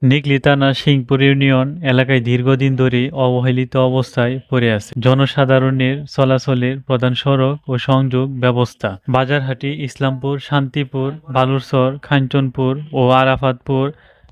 নিকলি থানার সিংপুর ইউনিয়ন এলাকায় দীর্ঘদিন ধরে অবহেলিত অবস্থায় পড়ে আছে জনসাধারণের চলাচলের প্রধান সড়ক ও সংযোগ ব্যবস্থা। বাজারহাটি, ইসলামপুর, শান্তিপুর, বালুরচর, খাঞ্চনপুর ও আরাফাতপুর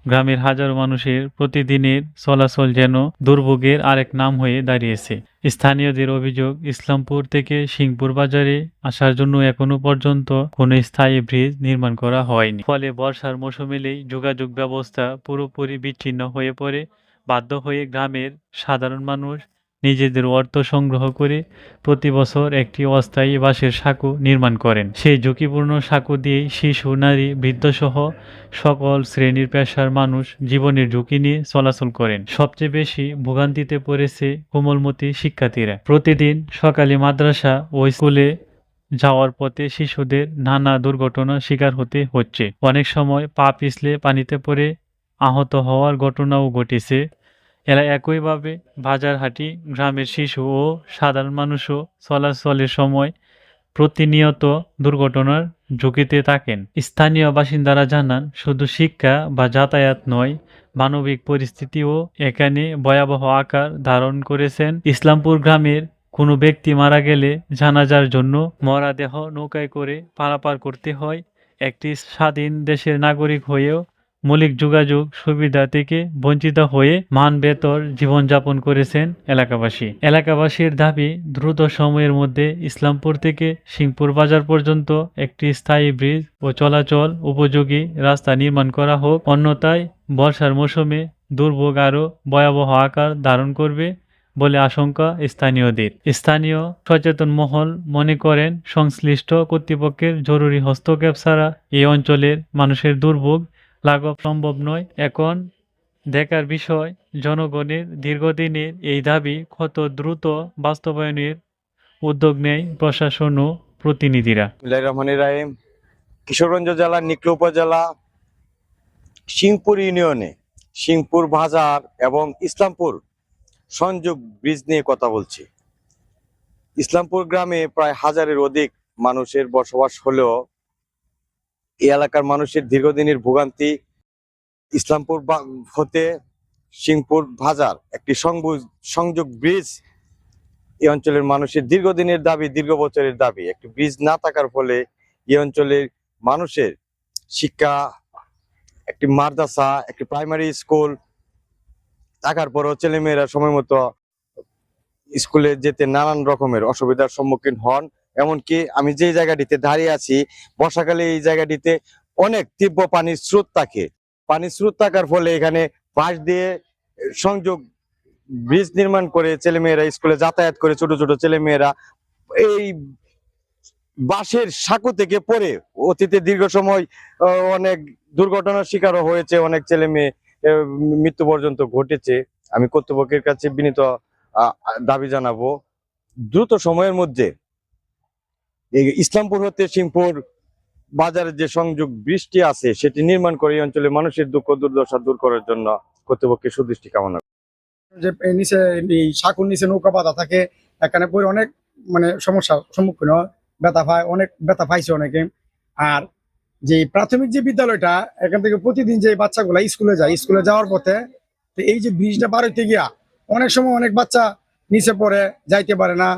গ্রামের হাজারো মানুষের প্রতিদিনের চলাচল যেন দুর্ভোগের আরেক নাম হয়ে দাঁড়িয়েছে। স্থানীয়দের অভিযোগ, ইসলামপুর থেকে সিংপুর বাজারে আসার জন্য এখনো পর্যন্ত কোনো স্থায়ী ব্রিজ নির্মাণ করা হয়নি। ফলে বর্ষার মৌসুম এলেই যোগাযোগ ব্যবস্থা পুরোপুরি বিচ্ছিন্ন হয়ে পড়ে। বাধ্য হয়ে গ্রামের সাধারণ মানুষ নিজেদের অর্থ সংগ্রহ করে প্রতি বছর একটি অস্থায়ী বাঁশের সাঁকো নির্মাণ করেন। সেই ঝুঁকিপূর্ণ সাঁকো দিয়েই শিশু, নারী, বৃদ্ধসহ সকল শ্রেণীর পেশার মানুষ জীবনের ঝুঁকি নিয়ে চলাচল করেন। সবচেয়ে বেশি ভোগান্তিতে পড়েছে কোমলমতি শিক্ষার্থীরা। প্রতিদিন সকালে মাদ্রাসা ও স্কুলে যাওয়ার পথে শিশুদের নানা দুর্ঘটনার শিকার হতে হচ্ছে। অনেক সময় পা পিছলে পানিতে পড়ে আহত হওয়ার ঘটনাও ঘটেছে। এরা একইভাবে বাজারহাটি গ্রামের শিশু ও সাধারণ মানুষও চলাচলের সময় প্রতিনিয়ত দুর্ঘটনার ঝুঁকিতে থাকেন। স্থানীয় বাসিন্দারা জানান, শুধু শিক্ষা বা যাতায়াত নয়, মানবিক পরিস্থিতিও এখানে ভয়াবহ আকার ধারণ করেছেন। ইসলামপুর গ্রামের কোনো ব্যক্তি মারা গেলে জানাজার জন্য মরদেহ নৌকায় করে পারাপার করতে হয়। একটি স্বাধীন দেশের নাগরিক হয়েও মৌলিক যোগাযোগ সুবিধা থেকে বঞ্চিত হয়ে মানবেতর জীবনযাপন করেছেন এলাকাবাসীর দাবি, দ্রুত সময়ের মধ্যে ইসলামপুর থেকে সিংপুর বাজার পর্যন্ত একটি স্থায়ী ব্রিজ ও চলাচল উপযোগী রাস্তা নির্মাণ করা হোক, অন্যথায় বর্ষার মৌসুমে দুর্ভোগ আরও ভয়াবহ আকার ধারণ করবে বলে আশঙ্কা স্থানীয়দের। স্থানীয় সচেতন মহল মনে করেন, সংশ্লিষ্ট কর্তৃপক্ষের জরুরি হস্তক্ষেপ ছাড়া এই অঞ্চলের মানুষের দুর্ভোগ লাঘব সম্ভব নয়। এখন দেখার বিষয়, জনগণের দীর্ঘদিনের এই দাবি কত দ্রুত বাস্তবায়নের উদ্যোগ নেয় প্রশাসন ও প্রতিনিধিরা। রহমানির রাহিম। কিশোরগঞ্জ জেলার নিকলি উপজেলা সিংপুর ইউনিয়নে সিংপুর বাজার এবং ইসলামপুর সংযোগ ব্রিজ নিয়ে কথা বলছি। ইসলামপুর গ্রামে প্রায় হাজারের অধিক মানুষের বসবাস হলেও এই এলাকার মানুষের দীর্ঘদিনের ভোগান্তি। ইসলামপুর হতে সিংপুর বাজার একটি সংযোগ ব্রিজ এই অঞ্চলের মানুষের দীর্ঘদিনের দাবি, দীর্ঘ বছরের দাবি। একটি ব্রিজ না থাকার ফলে এই অঞ্চলের মানুষের শিক্ষা, একটি মাদ্রাসা, একটি প্রাইমারি স্কুল থাকার পরও ছেলেমেয়েরা সময় মতো স্কুলে যেতে নানান রকমের অসুবিধার সম্মুখীন হন। এমনকি আমি যে জায়গাটিতে দাঁড়িয়ে আছি, বর্ষাকালে এই জায়গাটিতে অনেক তীব্র পানির স্রোত থাকে। পানির স্রোত থাকার ফলে এখানে পাশ দিয়ে সংযোগ ব্রিজ নির্মাণ করে ছেলেমেয়েরা স্কুলে যাতায়াত করে। ছোট ছোট ছেলেমেয়েরা এই বাঁশের সাঁকো থেকে পড়ে অতীতে দীর্ঘ সময় অনেক দুর্ঘটনার শিকারও হয়েছে, অনেক ছেলে মেয়ে মৃত্যু পর্যন্ত ঘটেছে। আমি কর্তৃপক্ষের কাছে বিনীত দাবি জানাবো, দ্রুত সময়ের মধ্যে এই ইসলামপুর হতে সিংপুর বাজারের যে সংযোগ ব্রিজটি আছে সেটি নির্মাণ করে এই অঞ্চলের মানুষের দুঃখ দুর্দশা দূর করার জন্য কর্তৃপক্ষের সুদৃষ্টি কামনা। যে নিচে এই সাঁকুর নিচে নৌকা বাঁধা থাকে, এখানে পরে অনেক সমস্যার সম্মুখীন হয়, অনেক ব্যথা পাইছে অনেকে। আর যে প্রাথমিক যে বিদ্যালয়টা, এখান থেকে প্রতিদিন যে বাচ্চাগুলা স্কুলে যায়, স্কুলে যাওয়ার পথে এই যে ব্রিজটা পার হইতে গিয়া অনেক সময় অনেক বাচ্চা নিচে পড়ে যাইতে পারে না,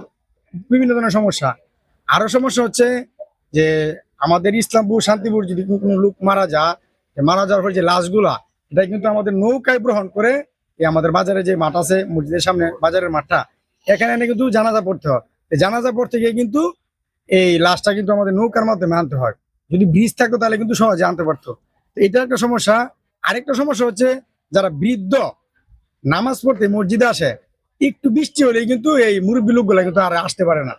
বিভিন্ন ধরনের সমস্যা। আরো সমস্যা হচ্ছে যে আমাদের ইসলামপুর, শান্তিপুর যদি কোনো লোক মারা যাওয়ার পর যে লাশগুলা, এটা কিন্তু আমাদের নৌকায় গ্রহণ করে আমাদের বাজারে যে মাঠ আছে, মসজিদের সামনে বাজারের মাঠটা, এখানে এনে কিন্তু জানাজা পড়তে হয়। জানাজা পড়তে গিয়ে কিন্তু এই লাশটা কিন্তু আমাদের নৌকার মাধ্যমে আনতে হয়। যদি ব্রিজ থাকতো তাহলে কিন্তু সহজে আনতে পারতো। এটা একটা সমস্যা। আরেকটা সমস্যা হচ্ছে, যারা বৃদ্ধ নামাজ পড়তে মসজিদে আসে, একটু বৃষ্টি হলেই কিন্তু এই মুরব্বী লোকগুলা কিন্তু আর আসতে পারে না।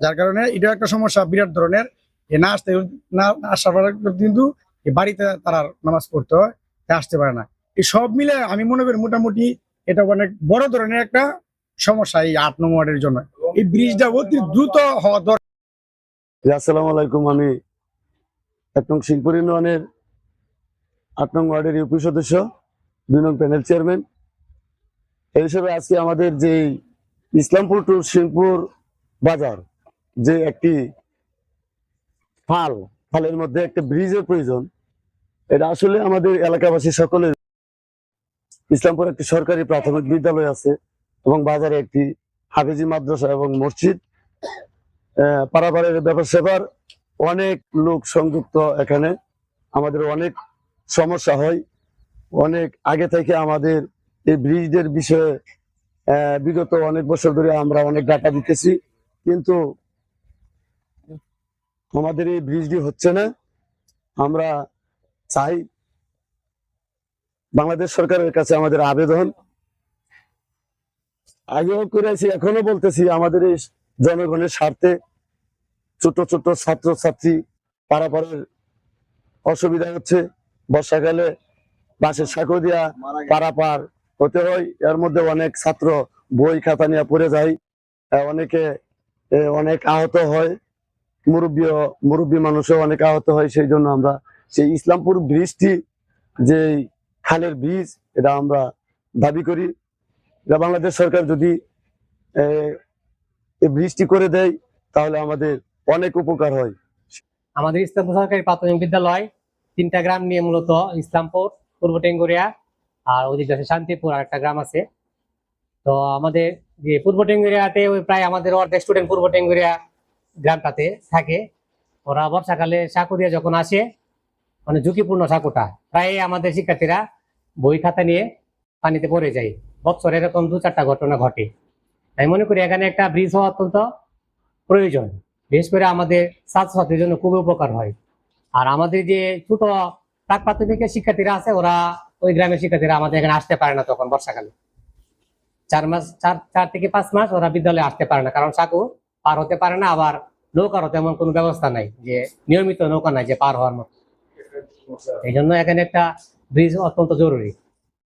যার কারণে এটা একটা সমস্যা বিরাট ধরনের। না আসার পরে কিন্তু বাড়িতে তারা নামাজ পড়তে হয়, আসতে পারে না। এই সব মিলে আমি মনে করি মোটামুটি এটা অনেক বড় ধরনের একটা সমস্যা এই ৮ নং ওয়ার্ডের জন্য। এই ব্রিজটা অতি দ্রুত হওয়া দরকার। আসসালামু আলাইকুম। আমি ১ নং সিংপুর ইউনিয়নের ৮ নং ওয়ার্ডের ইউপি সদস্য, ২ নং প্যানেল চেয়ারম্যান। এই হিসেবে আজকে আমাদের যে ইসলামপুর টু সিংপুর বাজার যে একটি ফালের মধ্যে একটা ব্রিজের প্রয়োজন, এটা আসলে আমাদের এলাকাবাসী সকলের ইসলামপুর একটি সরকারি প্রাথমিক বিদ্যালয় আছে এবং বাজারে একটি হাফেজি মাদ্রাসা এবং মসজিদ। পারাপারের ব্যাপার সেবার অনেক লোক সংযুক্ত এখানে। আমাদের অনেক সমস্যা হয়, অনেক আগে থেকে আমাদের এই ব্রিজের বিষয়ে বিগত অনেক বছর ধরে আমরা অনেক ডাটা দিতেছি, কিন্তু আমাদের এই ব্রিজটি হচ্ছে না। আমরা চাই বাংলাদেশ সরকারের কাছে আমাদের আবেদন, আগেও করেছি এখনো বলতেছি, আমাদের এই জনগণের স্বার্থে ছোট ছোট ছাত্রছাত্রী পারাপারের অসুবিধা হচ্ছে। বর্ষাকালে বাসের সাঁকো দিয়া পারাপার হতে হয়, এর মধ্যে অনেক ছাত্র বই খাতা নিয়ে পড়ে যায়, অনেকে অনেক আহত হয়, মুরব্বী মানুষও অনেক আহত হয়। সেই জন্য আমরা সেই ইসলামপুর ব্রিজটি, যে খালের ব্রিজ, এটা আমরা দাবি করি। এটা বাংলাদেশ সরকার যদি এই ব্রিজটি করে দেয় তাহলে আমাদের অনেক উপকার হয়। আমাদের ইসলামপুর সরকারি প্রাথমিক বিদ্যালয় 3টা গ্রাম নিয়ে, মূলত ইসলামপুর, পূর্ব টেঙ্গুরিয়া আর ওদিকে আছে শান্তিপুর আর একটা গ্রাম আছে। তো আমাদের যে পূর্ব টেঙ্গুরিয়াতে প্রায় আমাদের অর্ধেক স্টুডেন্ট পূর্ব টেঙ্গুরিয়া গ্রামটাতে থাকে। ওরা বর্ষাকালে সাঁকো দিয়ে যখন আসে, মানে ঝুঁকিপূর্ণ সাঁকোটা, প্রায় আমাদের শিক্ষার্থীরা বই খাতা নিয়ে পানিতে পড়ে যায়। বছরে এরকম 2-4টা ঘটনা ঘটে। আমি মনে করি এখানে একটা ব্রিজ হওয়া অত্যন্ত প্রয়োজন, বিশেষ করে আমাদের ছাত্রছাত্রীর জন্য খুবই উপকার হয়। আর আমাদের যে ছোট প্রাক প্রাথমিকের শিক্ষার্থীরা আছে, ওরা ওই গ্রামের শিক্ষার্থীরা আমাদের এখানে আসতে পারে না তখন বর্ষাকালে। 4 থেকে 5 মাস ওরা বিদ্যালয়ে আসতে পারে না, কারণ সাঁকো পার হতে পারে না। আবার নৌকারও তেমন কোনো ব্যবস্থা নাই, যে নিয়মিত নৌকা নাই যে পার হওয়ার মতো। এই জন্য এখানে একটা ব্রিজ অত্যন্ত জরুরি।